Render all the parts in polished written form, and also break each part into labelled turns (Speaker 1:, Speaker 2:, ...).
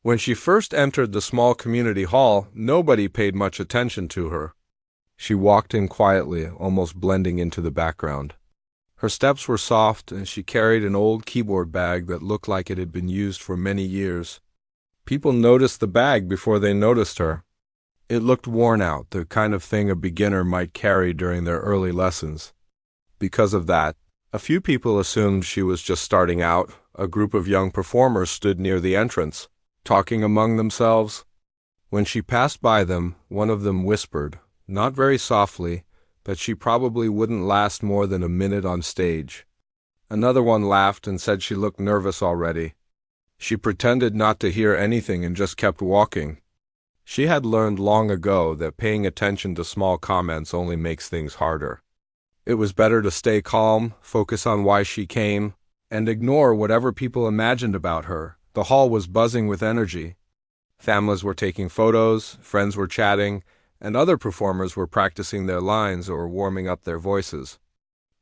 Speaker 1: When she first entered the small community hall, nobody paid much attention to her. She walked in quietly, almost blending into the background. Her steps were soft, and she carried an old keyboard bag that looked like it had been used for many years. People noticed the bag before they noticed her. It looked worn out, the kind of thing a beginner might carry during their early lessons. Because of that, a few people assumed she was just starting out. A group of young performers stood near the entrance, talking among themselves. When she passed by them, one of them whispered, not very softly, that she probably wouldn't last more than a minute on stage. Another one laughed and said she looked nervous already. She pretended not to hear anything and just kept walking. She had learned long ago that paying attention to small comments only makes things harder. It was better to stay calm, focus on why she came, and ignore whatever people imagined about her. The hall was buzzing with energy. Families were taking photos, friends were chatting, and other performers were practicing their lines or warming up their voices.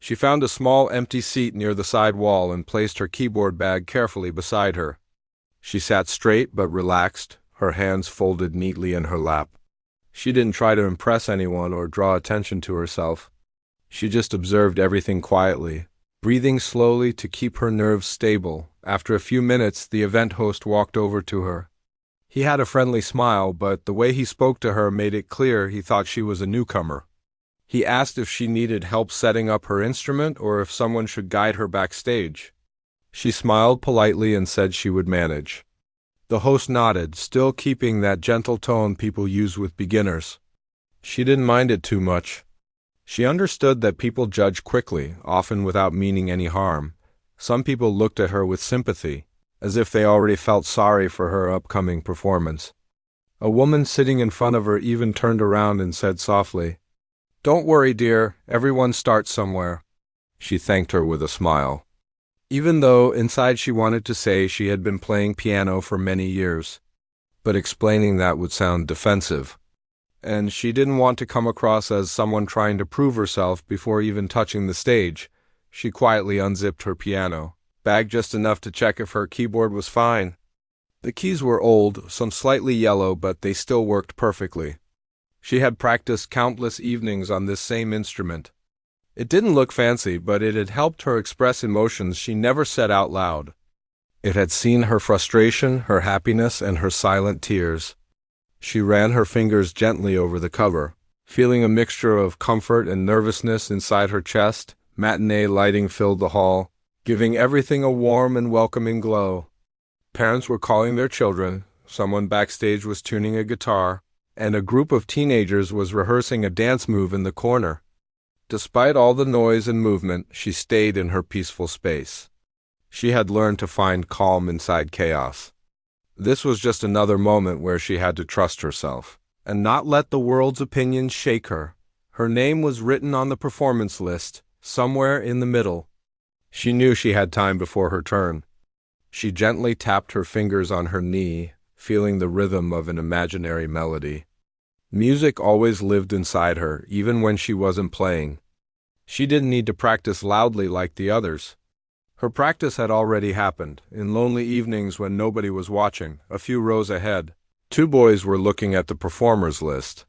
Speaker 1: She found a small empty seat near the side wall and placed her keyboard bag carefully beside her. She sat straight but relaxed, her hands folded neatly in her lap. She didn't try to impress anyone or draw attention to herself. She just observed everything quietly, breathing slowly to keep her nerves stable. After a few minutes, the event host walked over to her. He had a friendly smile, but the way he spoke to her made it clear he thought she was a newcomer. He asked if she needed help setting up her instrument or if someone should guide her backstage. She smiled politely and said she would manage. The host nodded, still keeping that gentle tone people use with beginners. She didn't mind it too much. She understood that people judge quickly, often without meaning any harm. Some people looked at her with sympathy, as if they already felt sorry for her upcoming performance. A woman sitting in front of her even turned around and said softly, "Don't worry, dear, everyone starts somewhere." She thanked her with a smile, even though inside she wanted to say she had been playing piano for many years. But explaining that would sound defensive, and she didn't want to come across as someone trying to prove herself before even touching the stage. She quietly unzipped her piano bag just enough to check if her keyboard was fine. The keys were old, some slightly yellow, but they still worked perfectly. She had practiced countless evenings on this same instrument. It didn't look fancy, but it had helped her express emotions she never said out loud. It had seen her frustration, her happiness, and her silent tears. She ran her fingers gently over the cover, feeling a mixture of comfort and nervousness inside her chest. Matinee lighting filled the hall, giving everything a warm and welcoming glow. Parents were calling their children, someone backstage was tuning a guitar, and a group of teenagers was rehearsing a dance move in the corner. Despite all the noise and movement, she stayed in her peaceful space. She had learned to find calm inside chaos. This was just another moment where she had to trust herself, and not let the world's opinions shake her. Her name was written on the performance list, somewhere in the middle. She knew she had time before her turn. She gently tapped her fingers on her knee, feeling the rhythm of an imaginary melody. Music always lived inside her, even when she wasn't playing. She didn't need to practice loudly like the others. Her practice had already happened, in lonely evenings when nobody was watching, a few rows ahead. Two boys were looking at the performers list.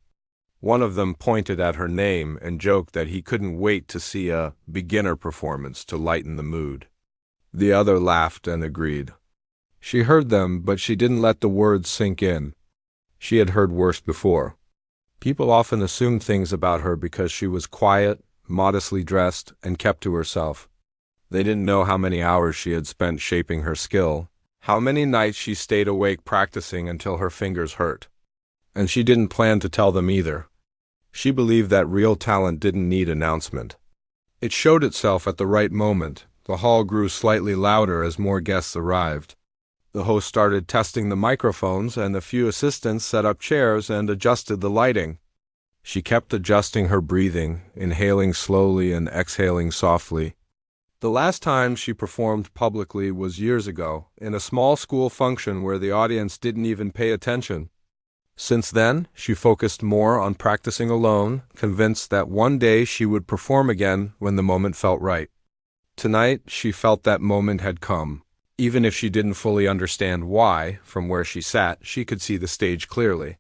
Speaker 1: One of them pointed at her name and joked that he couldn't wait to see a beginner performance to lighten the mood. The other laughed and agreed. She heard them, but she didn't let the words sink in. She had heard worse before. People often assumed things about her because she was quiet, modestly dressed, and kept to herself. They didn't know how many hours she had spent shaping her skill, how many nights she stayed awake practicing until her fingers hurt. And she didn't plan to tell them either. She believed that real talent didn't need announcement. It showed itself at the right moment. The hall grew slightly louder as more guests arrived. The host started testing the microphones, and a few assistants set up chairs and adjusted the lighting. She kept adjusting her breathing, inhaling slowly and exhaling softly. The last time she performed publicly was years ago, in a small school function where the audience didn't even pay attention. Since then, she focused more on practicing alone, convinced that one day she would perform again when the moment felt right. Tonight, she felt that moment had come. Even if she didn't fully understand why, from where she sat, she could see the stage clearly.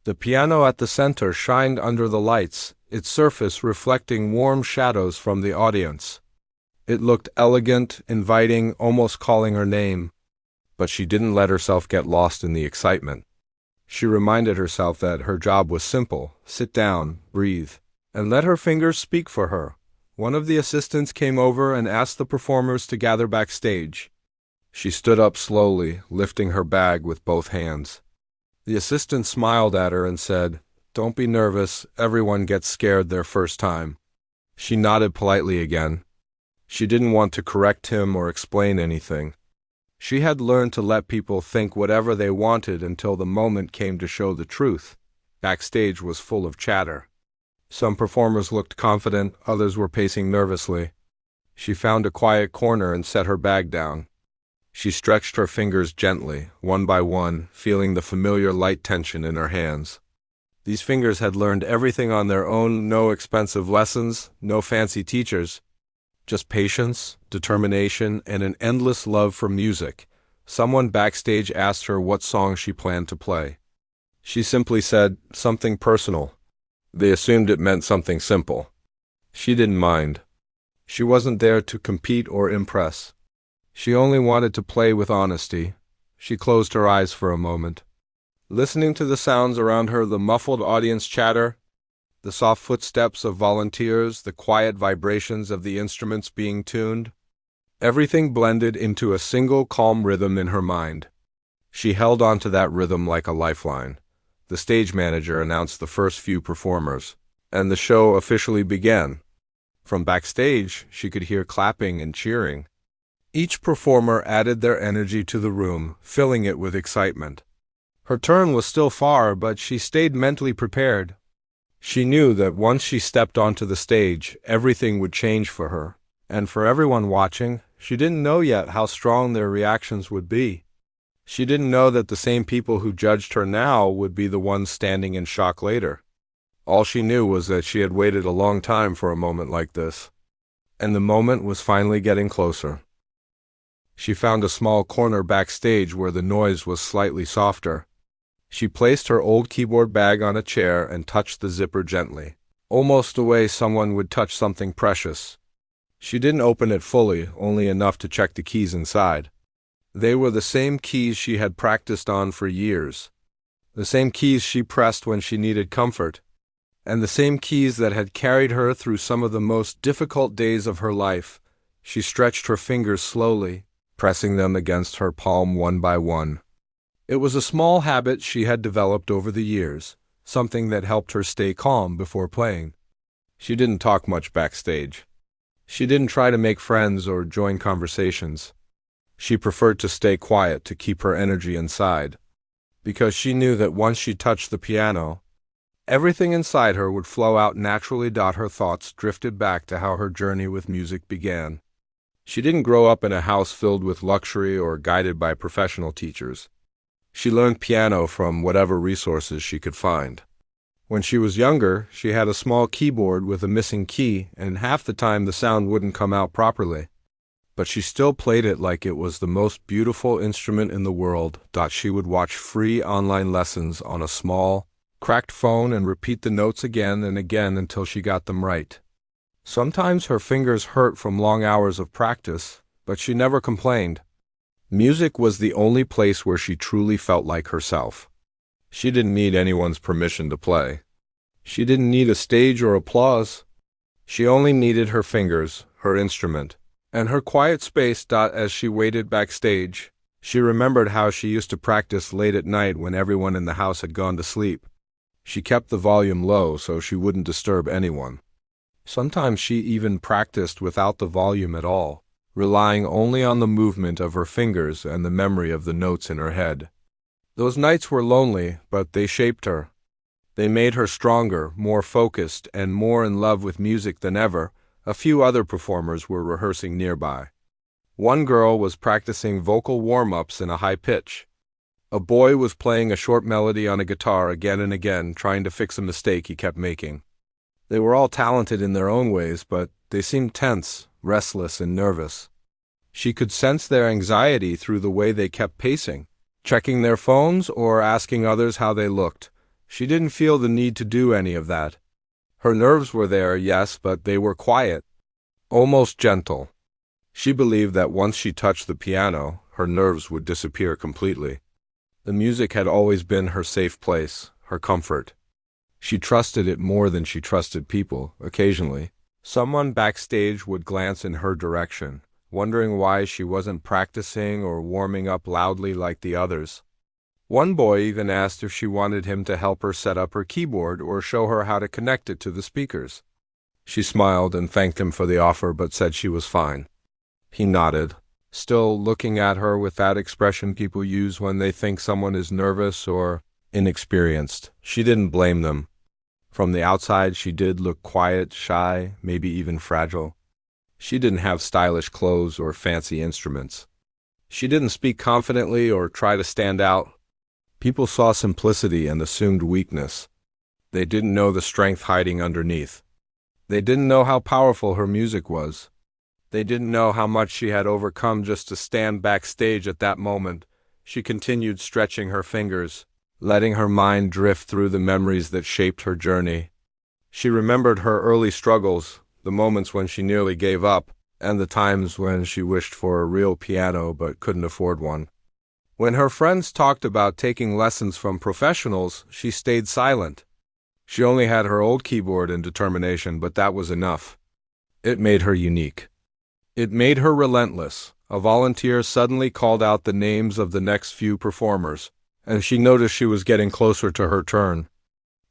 Speaker 1: The piano at the center shined under the lights, its surface reflecting warm shadows from the audience. It looked elegant, inviting, almost calling her name. But she didn't let herself get lost in the excitement. She reminded herself that her job was simple: sit down, breathe, and let her fingers speak for her. One of the assistants came over and asked the performers to gather backstage. She stood up slowly, lifting her bag with both hands. The assistant smiled at her and said, "Don't be nervous, everyone gets scared their first time." She nodded politely again. She didn't want to correct him or explain anything. She had learned to let people think whatever they wanted until the moment came to show the truth. Backstage was full of chatter. Some performers looked confident, others were pacing nervously. She found a quiet corner and set her bag down. She stretched her fingers gently, one by one, feeling the familiar light tension in her hands. These fingers had learned everything on their own, no expensive lessons, no fancy teachers. Just patience, determination, and an endless love for music. Someone backstage asked her what song she planned to play. She simply said, "Something personal." They assumed it meant something simple. She didn't mind. She wasn't there to compete or impress. She only wanted to play with honesty. She closed her eyes for a moment, listening to the sounds around her, the muffled audience chatter, the soft footsteps of volunteers, the quiet vibrations of the instruments being tuned. Everything blended into a single calm rhythm in her mind. She held on to that rhythm like a lifeline. The stage manager announced the first few performers, and the show officially began. From backstage, she could hear clapping and cheering. Each performer added their energy to the room, filling it with excitement. Her turn was still far, but she stayed mentally prepared. She knew that once she stepped onto the stage, everything would change for her. And for everyone watching, she didn't know yet how strong their reactions would be. She didn't know that the same people who judged her now would be the ones standing in shock later. All she knew was that she had waited a long time for a moment like this. And the moment was finally getting closer. She found a small corner backstage where the noise was slightly softer. She placed her old keyboard bag on a chair and touched the zipper gently, almost the way someone would touch something precious. She didn't open it fully, only enough to check the keys inside. They were the same keys she had practiced on for years, the same keys she pressed when she needed comfort, and the same keys that had carried her through some of the most difficult days of her life. She stretched her fingers slowly, pressing them against her palm one by one. It was a small habit she had developed over the years, something that helped her stay calm before playing. She didn't talk much backstage. She didn't try to make friends or join conversations. She preferred to stay quiet to keep her energy inside, because she knew that once she touched the piano, everything inside her would flow out naturally. Her thoughts drifted back to how her journey with music began. She didn't grow up in a house filled with luxury or guided by professional teachers. She learned piano from whatever resources she could find. When she was younger, she had a small keyboard with a missing key, and half the time the sound wouldn't come out properly. But she still played it like it was the most beautiful instrument in the world. She would watch free online lessons on a small, cracked phone and repeat the notes again and again until she got them right. Sometimes her fingers hurt from long hours of practice, but she never complained. Music was the only place where she truly felt like herself. She didn't need anyone's permission to play. She didn't need a stage or applause. She only needed her fingers, her instrument, and her quiet space. As she waited backstage, she remembered how she used to practice late at night when everyone in the house had gone to sleep. She kept the volume low so she wouldn't disturb anyone. Sometimes she even practiced without the volume at all, relying only on the movement of her fingers and the memory of the notes in her head. Those nights were lonely, but they shaped her. They made her stronger, more focused, and more in love with music than ever. A few other performers were rehearsing nearby. One girl was practicing vocal warm-ups in a high pitch. A boy was playing a short melody on a guitar again and again, trying to fix a mistake he kept making. They were all talented in their own ways, but they seemed tense, restless, and nervous. She could sense their anxiety through the way they kept pacing, checking their phones or asking others how they looked. She didn't feel the need to do any of that. Her nerves were there, yes, but they were quiet, almost gentle. She believed that once she touched the piano, her nerves would disappear completely. The music had always been her safe place, her comfort. She trusted it more than she trusted people. Occasionally, someone backstage would glance in her direction, wondering why she wasn't practicing or warming up loudly like the others. One boy even asked if she wanted him to help her set up her keyboard or show her how to connect it to the speakers. She smiled and thanked him for the offer but said she was fine. He nodded, still looking at her with that expression people use when they think someone is nervous or inexperienced. She didn't blame them. From the outside, she did look quiet, shy, maybe even fragile. She didn't have stylish clothes or fancy instruments. She didn't speak confidently or try to stand out. People saw simplicity and assumed weakness. They didn't know the strength hiding underneath. They didn't know how powerful her music was. They didn't know how much she had overcome just to stand backstage at that moment. She continued stretching her fingers, letting her mind drift through the memories that shaped her journey. She remembered her early struggles, the moments when she nearly gave up, and the times when she wished for a real piano but couldn't afford one. When her friends talked about taking lessons from professionals, she stayed silent. She only had her old keyboard and determination, but that was enough. It made her unique. It made her relentless. A volunteer suddenly called out the names of the next few performers, and she noticed she was getting closer to her turn.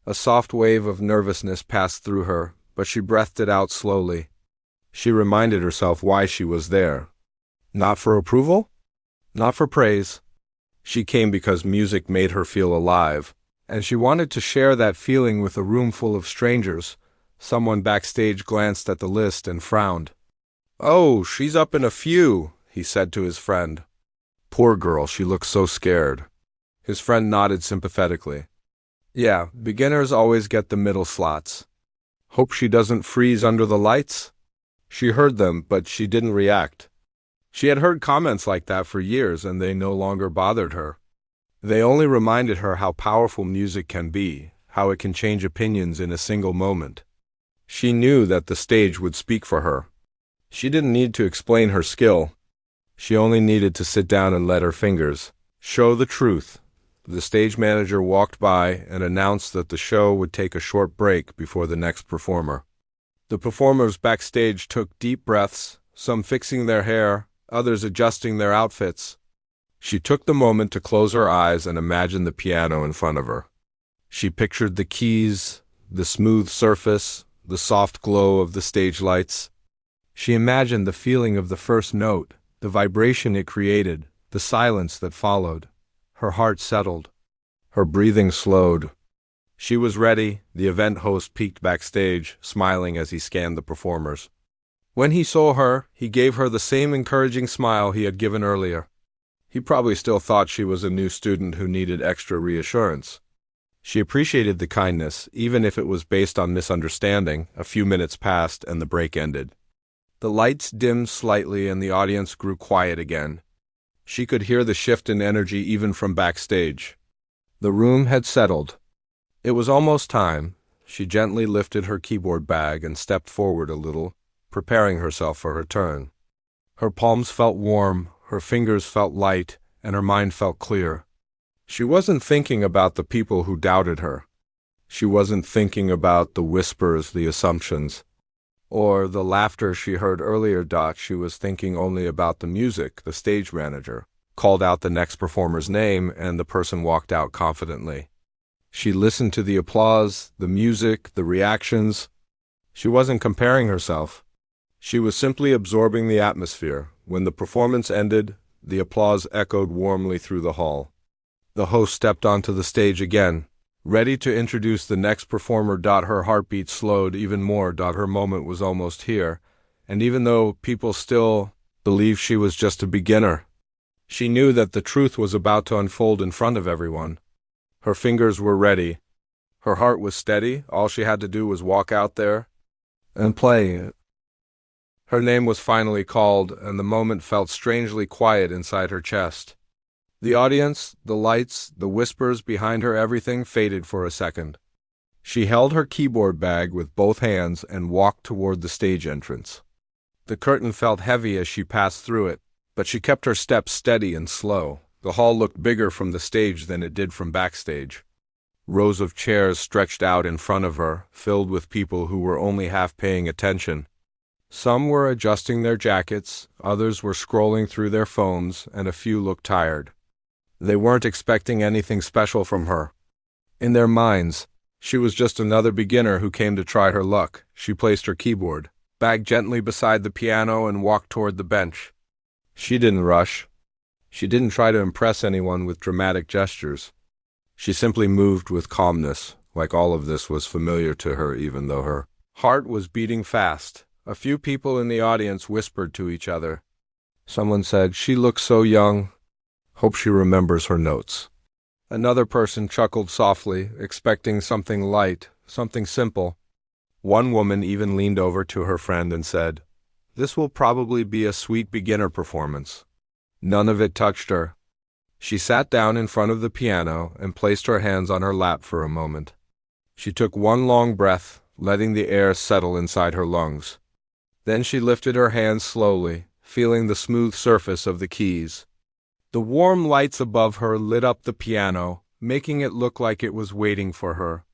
Speaker 1: A soft wave of nervousness passed through her, but she breathed it out slowly. She reminded herself why she was there. Not for approval? Not for praise. She came because music made her feel alive, and she wanted to share that feeling with a room full of strangers. Someone backstage glanced at the list and frowned. "Oh, she's up in a few," he said to his friend. Poor girl, she looked so scared. His friend nodded sympathetically. "Yeah, beginners always get the middle slots. Hope she doesn't freeze under the lights?" She heard them, but she didn't react. She had heard comments like that for years, and they no longer bothered her. They only reminded her how powerful music can be, how it can change opinions in a single moment. She knew that the stage would speak for her. She didn't need to explain her skill. She only needed to sit down and let her fingers show the truth. The stage manager walked by and announced that the show would take a short break before the next performer. The performers backstage took deep breaths, some fixing their hair, others adjusting their outfits. She took the moment to close her eyes and imagine the piano in front of her. She pictured the keys, the smooth surface, the soft glow of the stage lights. She imagined the feeling of the first note, the vibration it created, the silence that followed. Her heart settled. Her breathing slowed. She was ready. The event host peeked backstage, smiling as he scanned the performers. When he saw her, he gave her the same encouraging smile he had given earlier. He probably still thought she was a new student who needed extra reassurance. She appreciated the kindness, even if it was based on misunderstanding. A few minutes passed and the break ended. The lights dimmed slightly and the audience grew quiet again. She could hear the shift in energy even from backstage. The room had settled. It was almost time. She gently lifted her keyboard bag and stepped forward a little, preparing herself for her turn. Her palms felt warm, her fingers felt light, and her mind felt clear. She wasn't thinking about the people who doubted her. She wasn't thinking about the whispers, the assumptions, or the laughter she heard earlier. She was thinking only about the music. The stage manager called out the next performer's name, and the person walked out confidently. She listened to the applause, the music, the reactions. She wasn't comparing herself. She was simply absorbing the atmosphere. When the performance ended, the applause echoed warmly through the hall. The host stepped onto the stage again, ready to introduce the next performer. Her heartbeat slowed even more. Her moment was almost here, and even though people still believed she was just a beginner, she knew that the truth was about to unfold in front of everyone. Her fingers were ready. Her heart was steady. All she had to do was walk out there and play. Her name was finally called, and the moment felt strangely quiet inside her chest. The audience, the lights, the whispers behind her, everything faded for a second. She held her keyboard bag with both hands and walked toward the stage entrance. The curtain felt heavy as she passed through it, but she kept her steps steady and slow. The hall looked bigger from the stage than it did from backstage. Rows of chairs stretched out in front of her, filled with people who were only half paying attention. Some were adjusting their jackets, others were scrolling through their phones, and a few looked tired. They weren't expecting anything special from her. In their minds, she was just another beginner who came to try her luck. She placed her keyboard bag gently beside the piano and walked toward the bench. She didn't rush. She didn't try to impress anyone with dramatic gestures. She simply moved with calmness, like all of this was familiar to her even though her heart was beating fast. A few people in the audience whispered to each other. Someone said, "She looks so young. Hope she remembers her notes." Another person chuckled softly, expecting something light, something simple. One woman even leaned over to her friend and said, "This will probably be a sweet beginner performance." None of it touched her. She sat down in front of the piano and placed her hands on her lap for a moment. She took one long breath, letting the air settle inside her lungs. Then she lifted her hands slowly, feeling the smooth surface of the keys. The warm lights above her lit up the piano, making it look like it was waiting for her.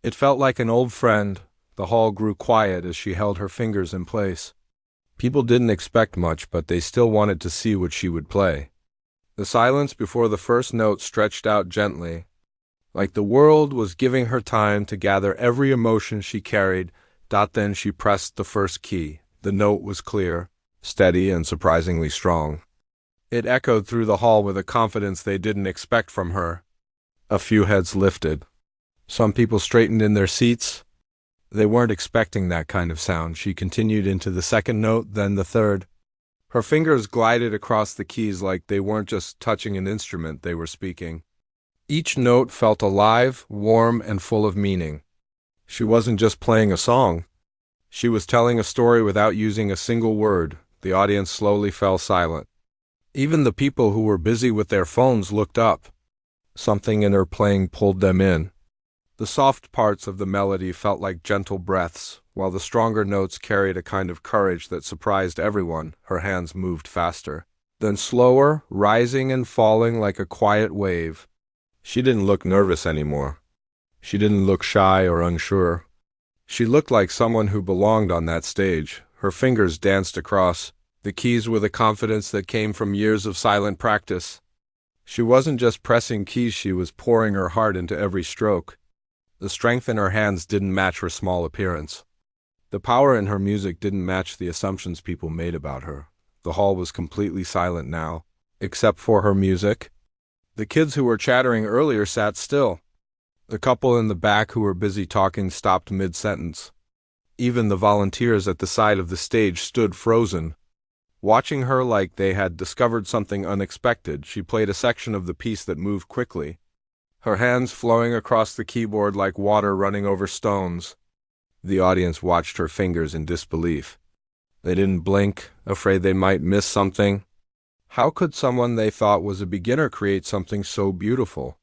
Speaker 1: It felt like an old friend. The hall grew quiet as she held her fingers in place. People didn't expect much, but they still wanted to see what she would play. The silence before the first note stretched out gently, like the world was giving her time to gather every emotion she carried. Then she pressed the first key. The note was clear, steady, and surprisingly strong. It echoed through the hall with a confidence they didn't expect from her. A few heads lifted. Some people straightened in their seats. They weren't expecting that kind of sound. She continued into the second note, then the third. Her fingers glided across the keys like they weren't just touching an instrument, they were speaking. Each note felt alive, warm, and full of meaning. She wasn't just playing a song. She was telling a story without using a single word. The audience slowly fell silent. Even the people who were busy with their phones looked up. Something in her playing pulled them in. The soft parts of the melody felt like gentle breaths, while the stronger notes carried a kind of courage that surprised everyone. Her hands moved faster, then slower, rising and falling like a quiet wave. She didn't look nervous anymore. She didn't look shy or unsure. She looked like someone who belonged on that stage. Her fingers danced across the keys with a confidence that came from years of silent practice. She wasn't just pressing keys, she was pouring her heart into every stroke. The strength in her hands didn't match her small appearance. The power in her music didn't match the assumptions people made about her. The hall was completely silent now, except for her music. The kids who were chattering earlier sat still. The couple in the back who were busy talking stopped mid-sentence. Even the volunteers at the side of the stage stood frozen, watching her like they had discovered something unexpected. She played a section of the piece that moved quickly, her hands flowing across the keyboard like water running over stones. The audience watched her fingers in disbelief. They didn't blink, afraid they might miss something. How could someone they thought was a beginner create something so beautiful?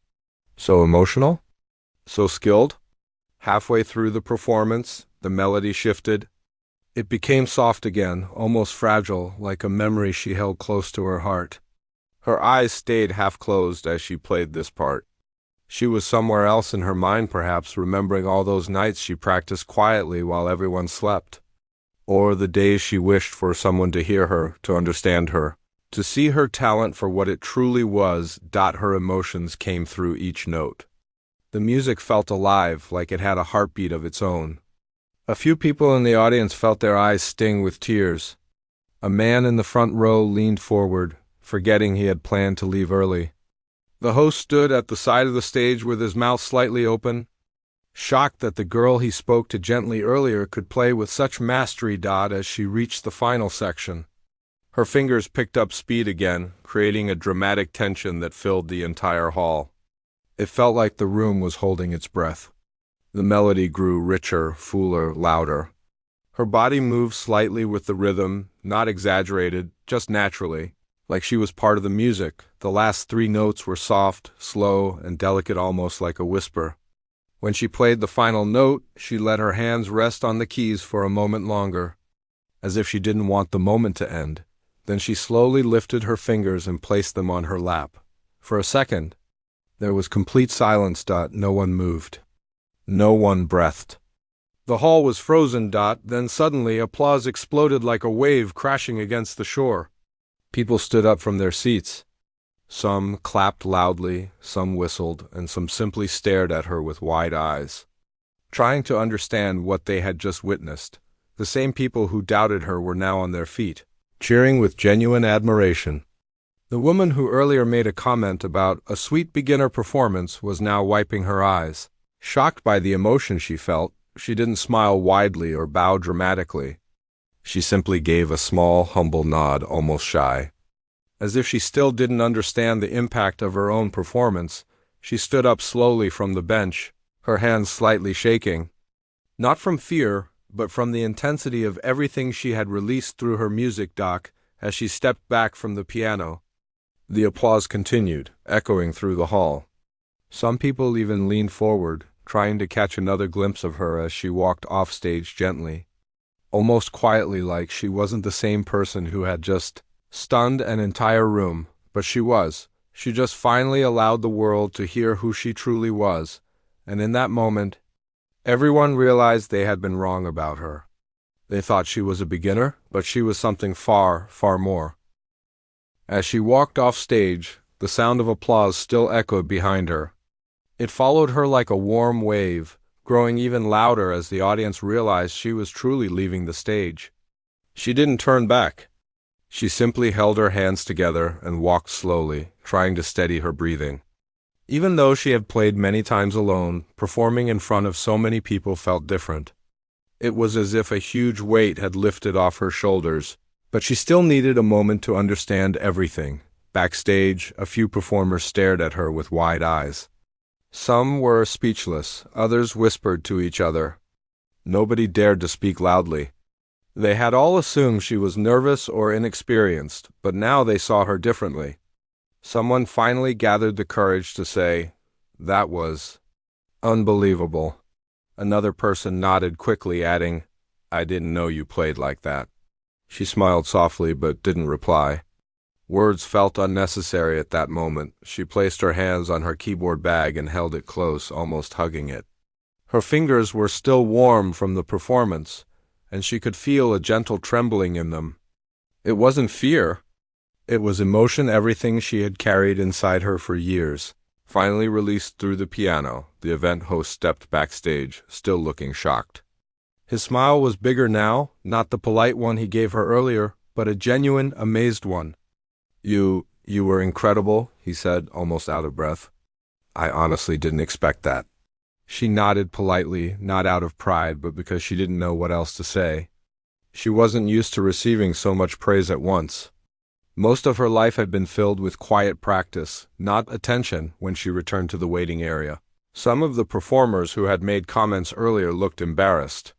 Speaker 1: So emotional? So skilled? Halfway through the performance, the melody shifted. It became soft again, almost fragile, like a memory she held close to her heart. Her eyes stayed half closed as she played this part. She was somewhere else in her mind, perhaps, remembering all those nights she practiced quietly while everyone slept. Or the days she wished for someone to hear her, to understand her, to see her talent for what it truly was. Her emotions came through each note. The music felt alive, like it had a heartbeat of its own. A few people in the audience felt their eyes sting with tears. A man in the front row leaned forward, forgetting he had planned to leave early. The host stood at the side of the stage with his mouth slightly open, shocked that the girl he spoke to gently earlier could play with such mastery. As she reached the final section, her fingers picked up speed again, creating a dramatic tension that filled the entire hall. It felt like the room was holding its breath. The melody grew richer, fuller, louder. Her body moved slightly with the rhythm, not exaggerated, just naturally, like she was part of the music. The last three notes were soft, slow, and delicate, almost like a whisper. When she played the final note, she let her hands rest on the keys for a moment longer, as if she didn't want the moment to end. Then she slowly lifted her fingers and placed them on her lap. For a second, there was complete silence. No one moved. No one breathed. The hall was frozen. Then suddenly applause exploded like a wave crashing against the shore. People stood up from their seats. Some clapped loudly, some whistled, and some simply stared at her with wide eyes, trying to understand what they had just witnessed. The same people who doubted her were now on their feet, cheering with genuine admiration. The woman who earlier made a comment about a sweet beginner performance was now wiping her eyes. Shocked by the emotion she felt, she didn't smile widely or bow dramatically. She simply gave a small, humble nod, almost shy. As if she still didn't understand the impact of her own performance, she stood up slowly from the bench, her hands slightly shaking. Not from fear, but from the intensity of everything she had released through her music. As she stepped back from the piano, the applause continued, echoing through the hall. Some people even leaned forward, trying to catch another glimpse of her as she walked off stage gently, almost quietly, like she wasn't the same person who had just stunned an entire room. But she was. She just finally allowed the world to hear who she truly was, and in that moment, everyone realized they had been wrong about her. They thought she was a beginner, but she was something far, far more. As she walked off stage, the sound of applause still echoed behind her. It followed her like a warm wave, growing even louder as the audience realized she was truly leaving the stage. She didn't turn back. She simply held her hands together and walked slowly, trying to steady her breathing. Even though she had played many times alone, performing in front of so many people felt different. It was as if a huge weight had lifted off her shoulders, but she still needed a moment to understand everything. Backstage, a few performers stared at her with wide eyes. Some were speechless, others whispered to each other. Nobody dared to speak loudly. They had all assumed she was nervous or inexperienced, but now they saw her differently. Someone finally gathered the courage to say, "That was unbelievable." Another person nodded quickly, adding, "I didn't know you played like that." She smiled softly but didn't reply. Words felt unnecessary at that moment. She placed her hands on her keyboard bag and held it close, almost hugging it. Her fingers were still warm from the performance, and she could feel a gentle trembling in them. It wasn't fear. It was emotion, everything she had carried inside her for years, finally released through the piano. The event host stepped backstage, still looking shocked. His smile was bigger now, not the polite one he gave her earlier, but a genuine, amazed one. You were incredible," he said, almost out of breath. "I honestly didn't expect that." She nodded politely, not out of pride, but because she didn't know what else to say. She wasn't used to receiving so much praise at once. Most of her life had been filled with quiet practice, not attention. When she returned to the waiting area, some of the performers who had made comments earlier looked embarrassed.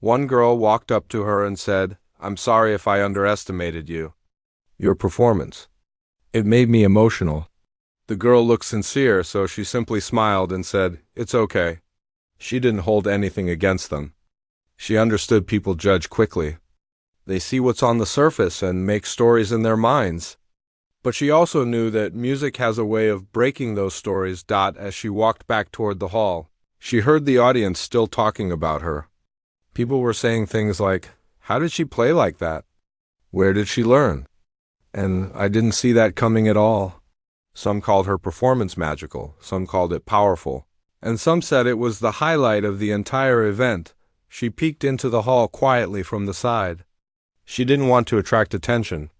Speaker 1: One girl walked up to her and said, "I'm sorry if I underestimated you. Your performance. It made me emotional." The girl looked sincere, so she simply smiled and said, "It's okay." She didn't hold anything against them. She understood people judge quickly. They see what's on the surface and make stories in their minds. But she also knew that music has a way of breaking those stories. As she walked back toward the hall, she heard the audience still talking about her. People were saying things like, "How did she play like that? Where did she learn? And I didn't see that coming at all." Some called her performance magical, some called it powerful, and some said it was the highlight of the entire event. She peeked into the hall quietly from the side. She didn't want to attract attention.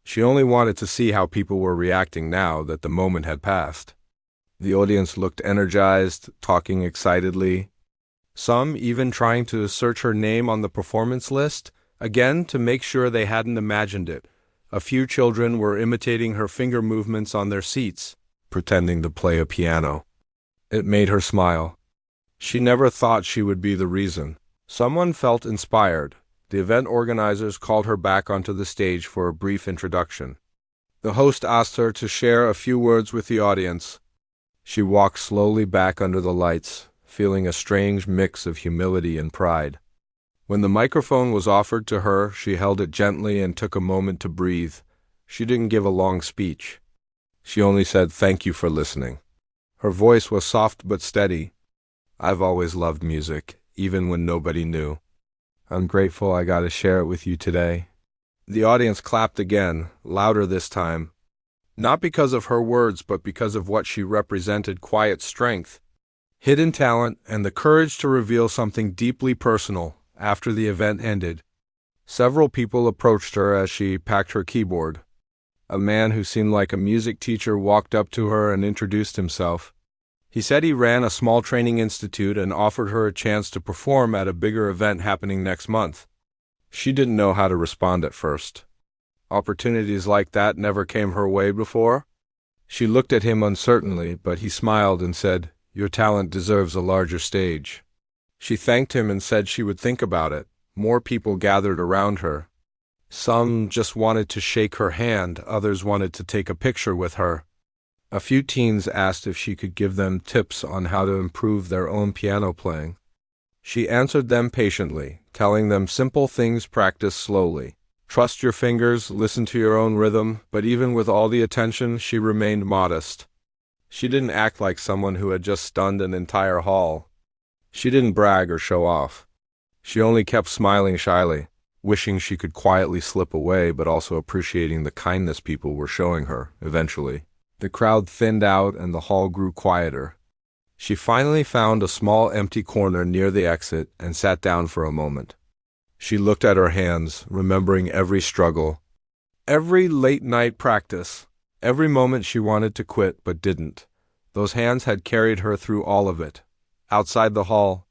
Speaker 1: She only wanted to see how people were reacting now that the moment had passed. The audience looked energized, talking excitedly. Some even trying to search her name on the performance list, again to make sure they hadn't imagined it. A few children were imitating her finger movements on their seats, pretending to play a piano. It made her smile. She never thought she would be the reason. Someone felt inspired. The event organizers called her back onto the stage for a brief introduction. The host asked her to share a few words with the audience. She walked slowly back under the lights, feeling a strange mix of humility and pride. When the microphone was offered to her, she held it gently and took a moment to breathe. She didn't give a long speech. She only said, "Thank you for listening." Her voice was soft but steady. "I've always loved music, even when nobody knew. I'm grateful I got to share it with you today." The audience clapped again, louder this time. Not because of her words, but because of what she represented: quiet strength, hidden talent, and the courage to reveal something deeply personal. After the event ended, several people approached her as she packed her keyboard. A man who seemed like a music teacher walked up to her and introduced himself. He said he ran a small training institute and offered her a chance to perform at a bigger event happening next month. She didn't know how to respond at first. Opportunities like that never came her way before. She looked at him uncertainly, but he smiled and said, "Your talent deserves a larger stage." She thanked him and said she would think about it. More people gathered around her. Some just wanted to shake her hand, others wanted to take a picture with her. A few teens asked if she could give them tips on how to improve their own piano playing. She answered them patiently, telling them simple things: practice slowly, trust your fingers, listen to your own rhythm. But even with all the attention, she remained modest. She didn't act like someone who had just stunned an entire hall. She didn't brag or show off. She only kept smiling shyly, wishing she could quietly slip away, but also appreciating the kindness people were showing her. Eventually, the crowd thinned out and the hall grew quieter. She finally found a small empty corner near the exit and sat down for a moment. She looked at her hands, remembering every struggle, every late-night practice, every moment she wanted to quit but didn't. Those hands had carried her through all of it. Outside the hall,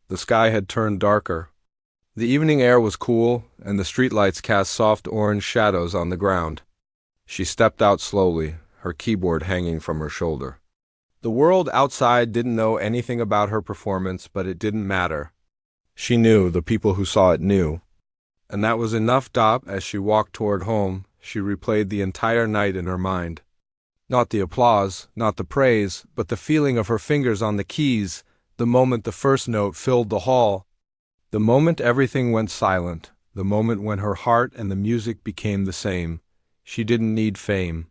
Speaker 1: the sky had turned darker. The evening air was cool, and the streetlights cast soft orange shadows on the ground. She stepped out slowly, her keyboard hanging from her shoulder. The world outside didn't know anything about her performance, but it didn't matter. She knew the people who saw it knew. And that was enough. As she walked toward home, she replayed the entire night in her mind. Not the applause, not the praise, but the feeling of her fingers on the keys, the moment the first note filled the hall, the moment everything went silent, the moment when her heart and the music became the same. She didn't need fame.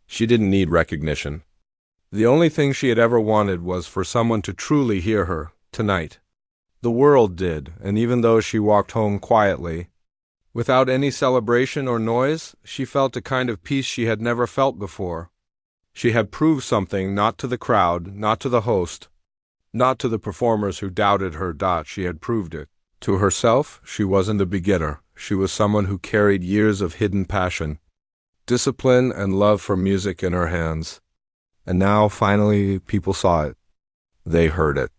Speaker 1: She didn't need recognition. The only thing she had ever wanted was for someone to truly hear her, tonight. The world did, and even though she walked home quietly, without any celebration or noise, she felt a kind of peace she had never felt before. She had proved something, not to the crowd, not to the host, not to the performers who doubted her. She had proved it. To herself, she wasn't a beginner. She was someone who carried years of hidden passion, discipline, and love for music in her hands. And now, finally, people saw it. They heard it.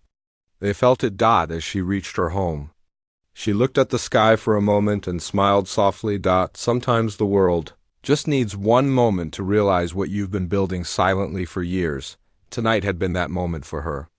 Speaker 1: They felt it. As she reached her home, she looked at the sky for a moment and smiled softly. Sometimes the world just needs one moment to realize what you've been building silently for years. Tonight had been that moment for her.